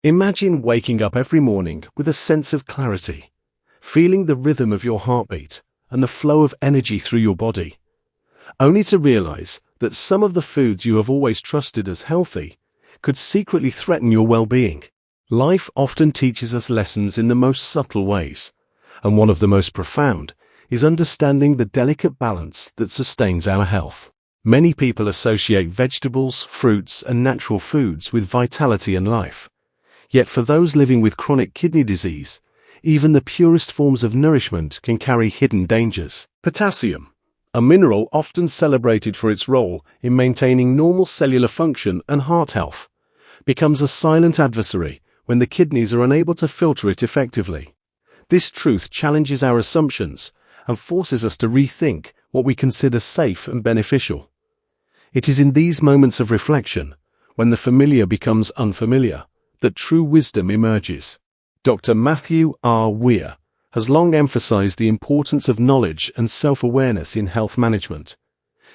Imagine waking up every morning with a sense of clarity, feeling the rhythm of your heartbeat and the flow of energy through your body, only to realize that some of the foods you have always trusted as healthy could secretly threaten your well-being. Life often teaches us lessons in the most subtle ways, and one of the most profound is understanding the delicate balance that sustains our health. Many people associate vegetables, fruits, and natural foods with vitality and life. Yet for those living with chronic kidney disease, even the purest forms of nourishment can carry hidden dangers. Potassium, a mineral often celebrated for its role in maintaining normal cellular function and heart health, becomes a silent adversary when the kidneys are unable to filter it effectively. This truth challenges our assumptions and forces us to rethink what we consider safe and beneficial. It is in these moments of reflection, when the familiar becomes unfamiliar, that true wisdom emerges. Dr. Matthew R. Weir has long emphasized the importance of knowledge and self-awareness in health management,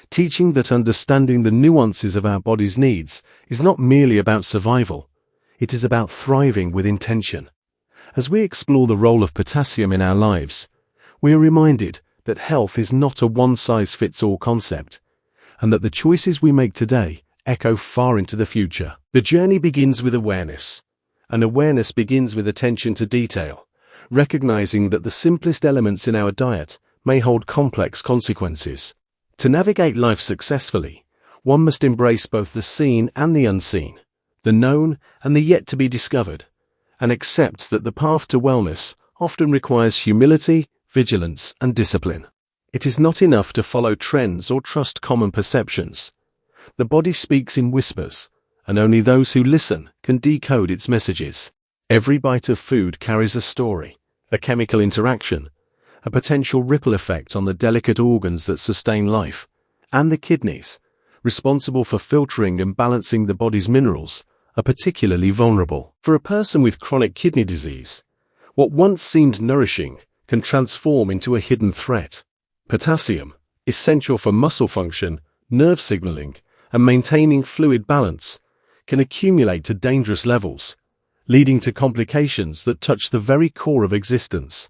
teaching that understanding the nuances of our body's needs is not merely about survival, it is about thriving with intention. As we explore the role of potassium in our lives, we are reminded that health is not a one-size-fits-all concept, and that the choices we make today echo far into the future. The journey begins with awareness, and awareness begins with attention to detail, recognizing that the simplest elements in our diet may hold complex consequences. To navigate life successfully, one must embrace both the seen and the unseen, the known and the yet to be discovered, and accept that the path to wellness often requires humility, vigilance, and discipline. It is not enough to follow trends or trust common perceptions. The body speaks in whispers, and only those who listen can decode its messages. Every bite of food carries a story, a chemical interaction, a potential ripple effect on the delicate organs that sustain life, and the kidneys, responsible for filtering and balancing the body's minerals, are particularly vulnerable. For a person with chronic kidney disease, what once seemed nourishing can transform into a hidden threat. Potassium, essential for muscle function, nerve signaling, and maintaining fluid balance, can accumulate to dangerous levels, leading to complications that touch the very core of existence,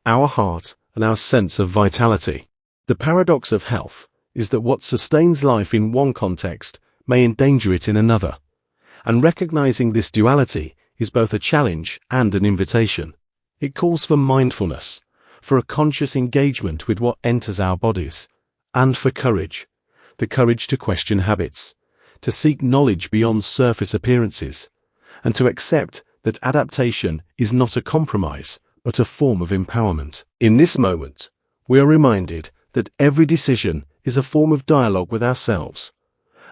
our heart and our sense of vitality. The paradox of health is that what sustains life in one context may endanger it in another, and recognizing this duality is both a challenge and an invitation. It calls for mindfulness, for a conscious engagement with what enters our bodies, and for courage, the courage to question habits, to seek knowledge beyond surface appearances, and to accept that adaptation is not a compromise, but a form of empowerment. In this moment, we are reminded that every decision is a form of dialogue with ourselves,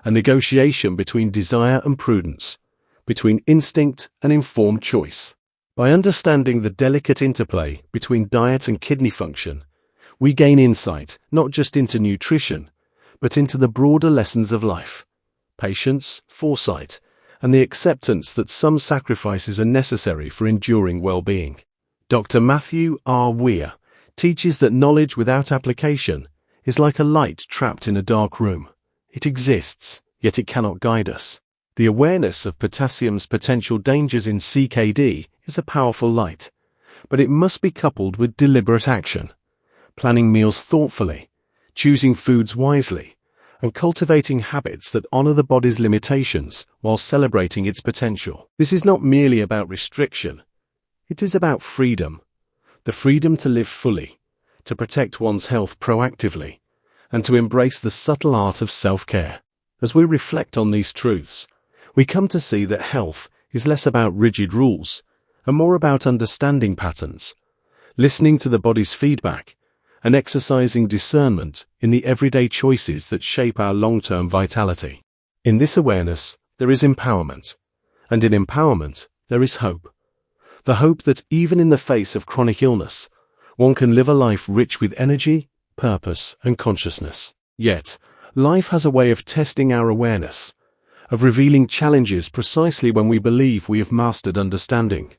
a negotiation between desire and prudence, between instinct and informed choice. By understanding the delicate interplay between diet and kidney function, we gain insight not just into nutrition, but into the broader lessons of life, patience, foresight, and the acceptance that some sacrifices are necessary for enduring well-being. Dr. Matthew R. Weir teaches that knowledge without application is like a light trapped in a dark room. It exists, yet it cannot guide us. The awareness of potassium's potential dangers in CKD is a powerful light, but it must be coupled with deliberate action, planning meals thoughtfully, choosing foods wisely, and cultivating habits that honor the body's limitations while celebrating its potential. This is not merely about restriction. It is about freedom, the freedom to live fully, to protect one's health proactively, and to embrace the subtle art of self-care. As we reflect on these truths, we come to see that health is less about rigid rules and more about understanding patterns, listening to the body's feedback, and exercising discernment in the everyday choices that shape our long-term vitality. In this awareness, there is empowerment, and in empowerment, there is hope. The hope that even in the face of chronic illness, one can live a life rich with energy, purpose, and consciousness. Yet, life has a way of testing our awareness, of revealing challenges precisely when we believe we have mastered understanding.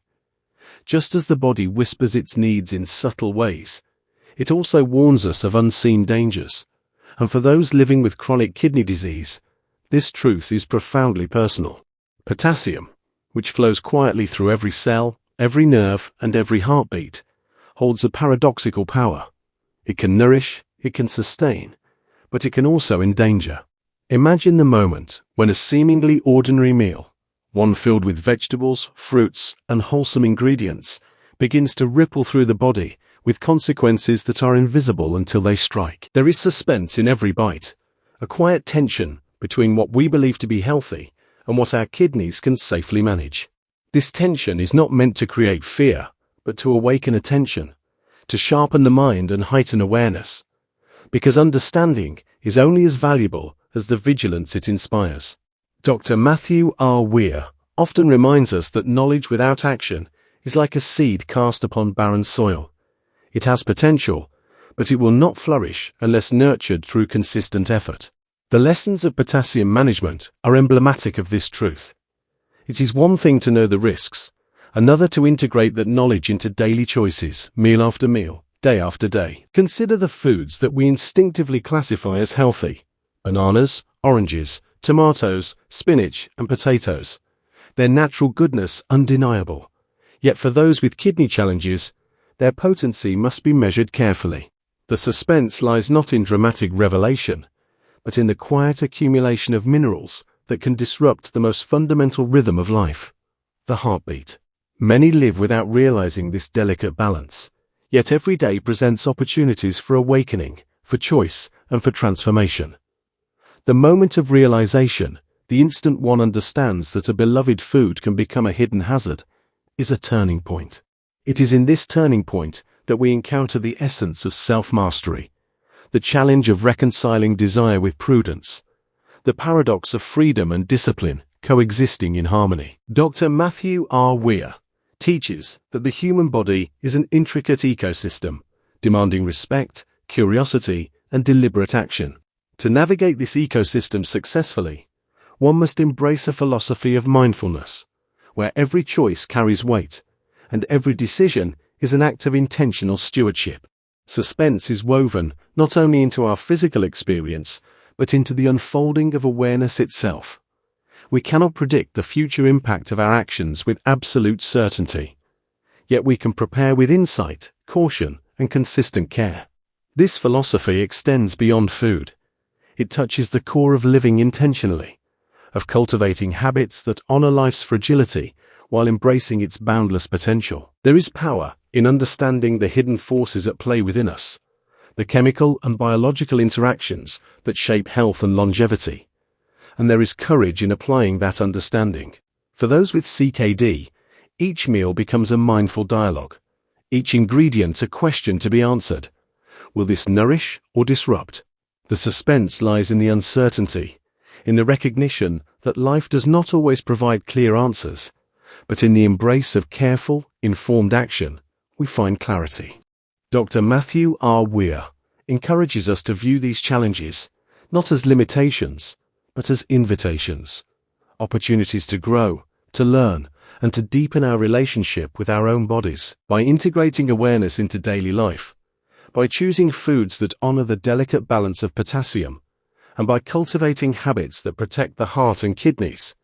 Just as the body whispers its needs in subtle ways, it also warns us of unseen dangers, and for those living with chronic kidney disease, this truth is profoundly personal. Potassium, which flows quietly through every cell, every nerve, and every heartbeat, holds a paradoxical power. It can nourish, it can sustain, but it can also endanger. Imagine the moment when a seemingly ordinary meal, one filled with vegetables, fruits, and wholesome ingredients, begins to ripple through the body with consequences that are invisible until they strike. There is suspense in every bite, a quiet tension between what we believe to be healthy and what our kidneys can safely manage. This tension is not meant to create fear, but to awaken attention, to sharpen the mind and heighten awareness, because understanding is only as valuable as the vigilance it inspires. Dr. Matthew R. Weir often reminds us that knowledge without action is like a seed cast upon barren soil. It has potential, but it will not flourish unless nurtured through consistent effort. The lessons of potassium management are emblematic of this truth. It is one thing to know the risks, another to integrate that knowledge into daily choices, meal after meal, day after day. Consider the foods that we instinctively classify as healthy: bananas, oranges, tomatoes, spinach, and potatoes. Their natural goodness undeniable. Yet for those with kidney challenges, their potency must be measured carefully. The suspense lies not in dramatic revelation, but in the quiet accumulation of minerals that can disrupt the most fundamental rhythm of life, the heartbeat. Many live without realizing this delicate balance, yet every day presents opportunities for awakening, for choice, and for transformation. The moment of realization, the instant one understands that a beloved food can become a hidden hazard, is a turning point. It is in this turning point that we encounter the essence of self-mastery, the challenge of reconciling desire with prudence, the paradox of freedom and discipline coexisting in harmony. Dr. Matthew R. Weir teaches that the human body is an intricate ecosystem, demanding respect, curiosity, and deliberate action. To navigate this ecosystem successfully, one must embrace a philosophy of mindfulness, where every choice carries weight, and every decision is an act of intentional stewardship. Suspense is woven not only into our physical experience, but into the unfolding of awareness itself. We cannot predict the future impact of our actions with absolute certainty, yet we can prepare with insight, caution, and consistent care. This philosophy extends beyond food. It touches the core of living intentionally, of cultivating habits that honor life's fragility while embracing its boundless potential. There is power in understanding the hidden forces at play within us, the chemical and biological interactions that shape health and longevity. And there is courage in applying that understanding. For those with CKD, each meal becomes a mindful dialogue, each ingredient a question to be answered. Will this nourish or disrupt? The suspense lies in the uncertainty, in the recognition that life does not always provide clear answers, but in the embrace of careful, informed action, we find clarity. Dr. Matthew R. Weir encourages us to view these challenges not as limitations, but as invitations, opportunities to grow, to learn, and to deepen our relationship with our own bodies. By integrating awareness into daily life, by choosing foods that honor the delicate balance of potassium, and by cultivating habits that protect the heart and kidneys,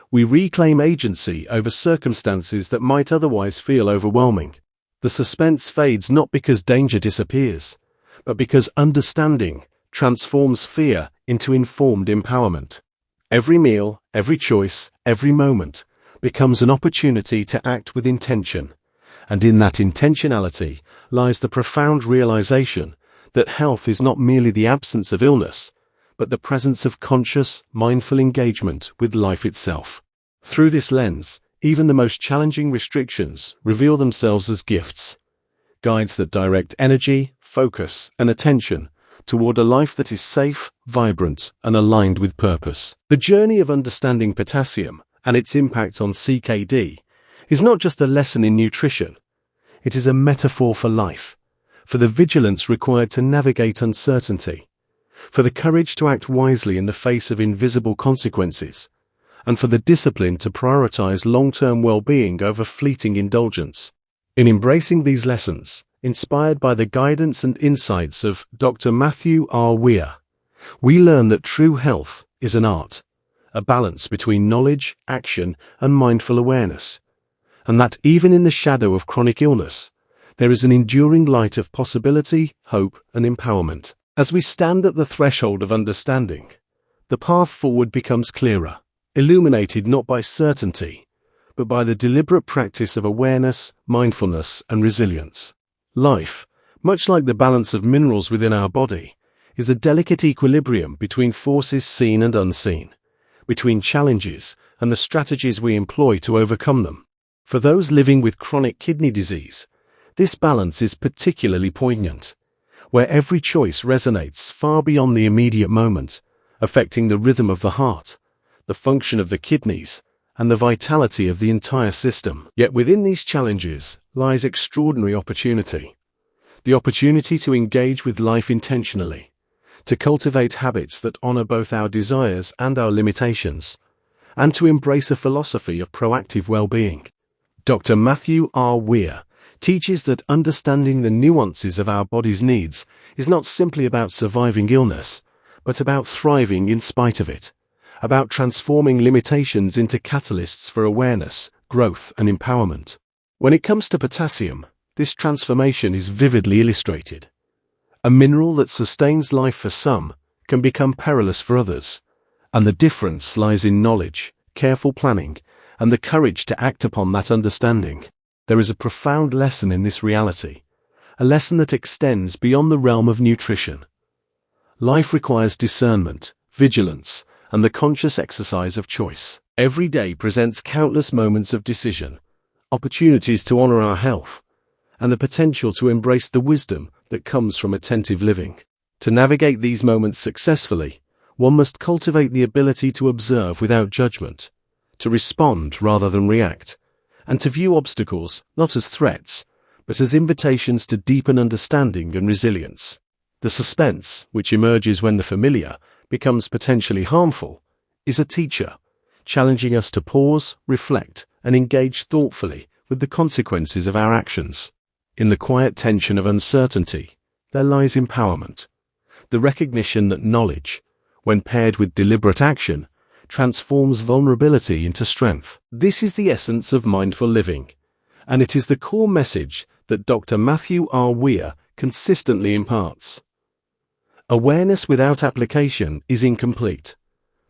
we reclaim agency over circumstances that might otherwise feel overwhelming. The suspense fades not because danger disappears, but because understanding transforms fear into informed empowerment. Every meal, every choice, every moment becomes an opportunity to act with intention, and in that intentionality lies the profound realization that health is not merely the absence of illness, but the presence of conscious, mindful engagement with life itself. Through this lens, even the most challenging restrictions reveal themselves as gifts, guides that direct energy, focus, and attention toward a life that is safe, vibrant, and aligned with purpose. The journey of understanding potassium and its impact on CKD is not just a lesson in nutrition. It is a metaphor for life, for the vigilance required to navigate uncertainty, for the courage to act wisely in the face of invisible consequences, and for the discipline to prioritize long-term well-being over fleeting indulgence. In embracing these lessons, inspired by the guidance and insights of Dr. Matthew R. Weir, we learn that true health is an art a balance between knowledge, action, and mindful awareness, and that even in the shadow of chronic illness, there is an enduring light of possibility, hope, and empowerment. As we stand at the threshold of understanding, the path forward becomes clearer, illuminated not by certainty, but by the deliberate practice of awareness, mindfulness, and resilience. Life, much like the balance of minerals within our body, is a delicate equilibrium between forces seen and unseen, between challenges and the strategies we employ to overcome them. For those living with chronic kidney disease, this balance is particularly poignant, where every choice resonates far beyond the immediate moment, affecting the rhythm of the heart, the function of the kidneys, and the vitality of the entire system. Yet within these challenges lies extraordinary opportunity. The opportunity to engage with life intentionally, to cultivate habits that honor both our desires and our limitations, and to embrace a philosophy of proactive well-being. Dr. Matthew R. Weir teaches that understanding the nuances of our body's needs is not simply about surviving illness, but about thriving in spite of it, about transforming limitations into catalysts for awareness, growth, and empowerment. When it comes to potassium, this transformation is vividly illustrated. A mineral that sustains life for some can become perilous for others, and the difference lies in knowledge, careful planning, and the courage to act upon that understanding. There is a profound lesson in this reality, a lesson that extends beyond the realm of nutrition. Life requires discernment, vigilance, and the conscious exercise of choice. Every day presents countless moments of decision, opportunities to honor our health, and the potential to embrace the wisdom that comes from attentive living. To navigate these moments successfully, one must cultivate the ability to observe without judgment, to respond rather than react, and to view obstacles not as threats, but as invitations to deepen understanding and resilience. The suspense, which emerges when the familiar becomes potentially harmful, is a teacher, challenging us to pause, reflect, and engage thoughtfully with the consequences of our actions. In the quiet tension of uncertainty, there lies empowerment, the recognition that knowledge, when paired with deliberate action, transforms vulnerability into strength. This is the essence of mindful living, and it is the core message that Dr. Matthew R. Weir consistently imparts. Awareness without application is incomplete,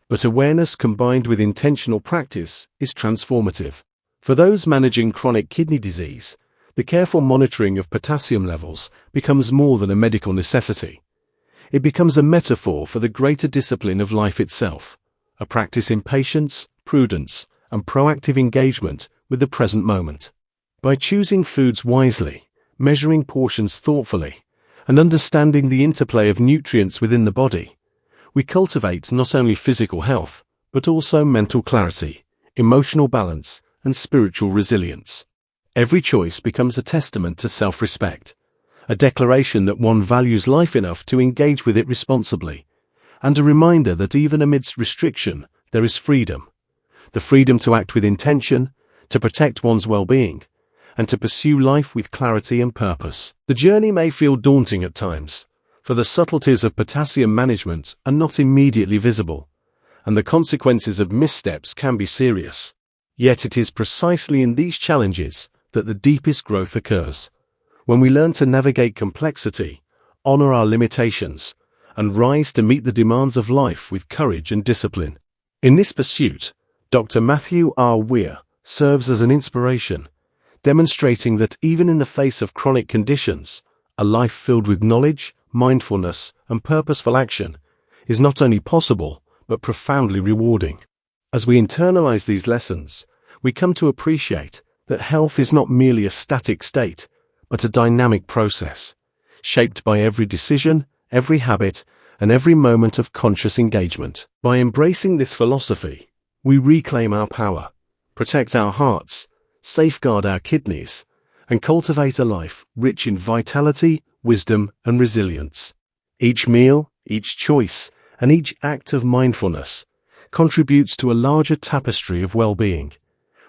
but awareness combined with intentional practice is transformative. For those managing chronic kidney disease, the careful monitoring of potassium levels becomes more than a medical necessity. It becomes a metaphor for the greater discipline of life itself, a practice in patience, prudence, and proactive engagement with the present moment. By choosing foods wisely, measuring portions thoughtfully, and understanding the interplay of nutrients within the body, we cultivate not only physical health, but also mental clarity, emotional balance, and spiritual resilience. Every choice becomes a testament to self-respect, a declaration that one values life enough to engage with it responsibly, and a reminder that even amidst restriction, there is freedom. The freedom to act with intention, to protect one's well-being, and to pursue life with clarity and purpose. The journey may feel daunting at times, for the subtleties of potassium management are not immediately visible, and the consequences of missteps can be serious. Yet it is precisely in these challenges that the deepest growth occurs, when we learn to navigate complexity, honor our limitations, and rise to meet the demands of life with courage and discipline. In this pursuit, Dr. Matthew R. Weir serves as an inspiration, demonstrating that even in the face of chronic conditions, a life filled with knowledge, mindfulness, and purposeful action is not only possible, but profoundly rewarding. As we internalize these lessons, we come to appreciate that health is not merely a static state, but a dynamic process, shaped by every decision, every habit, and every moment of conscious engagement. By embracing this philosophy, we reclaim our power, protect our hearts, safeguard our kidneys, and cultivate a life rich in vitality, wisdom, and resilience. Each meal, each choice, and each act of mindfulness contributes to a larger tapestry of well-being,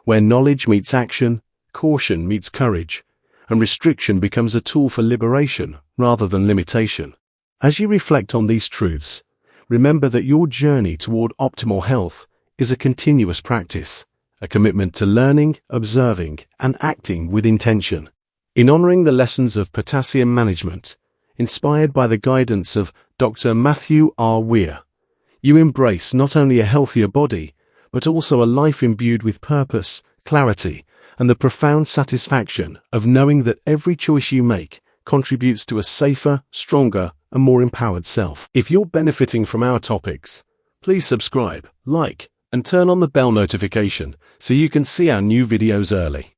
where knowledge meets action, caution meets courage, and restriction becomes a tool for liberation rather than limitation. As you reflect on these truths, remember that your journey toward optimal health is a continuous practice, a commitment to learning, observing, and acting with intention. In honoring the lessons of potassium management, inspired by the guidance of Dr. Matthew R. Weir, you embrace not only a healthier body, but also a life imbued with purpose, clarity, and the profound satisfaction of knowing that every choice you make contributes to a safer, stronger, and more empowered self. If you're benefiting from our topics, please subscribe, like, and turn on the bell notification so you can see our new videos early.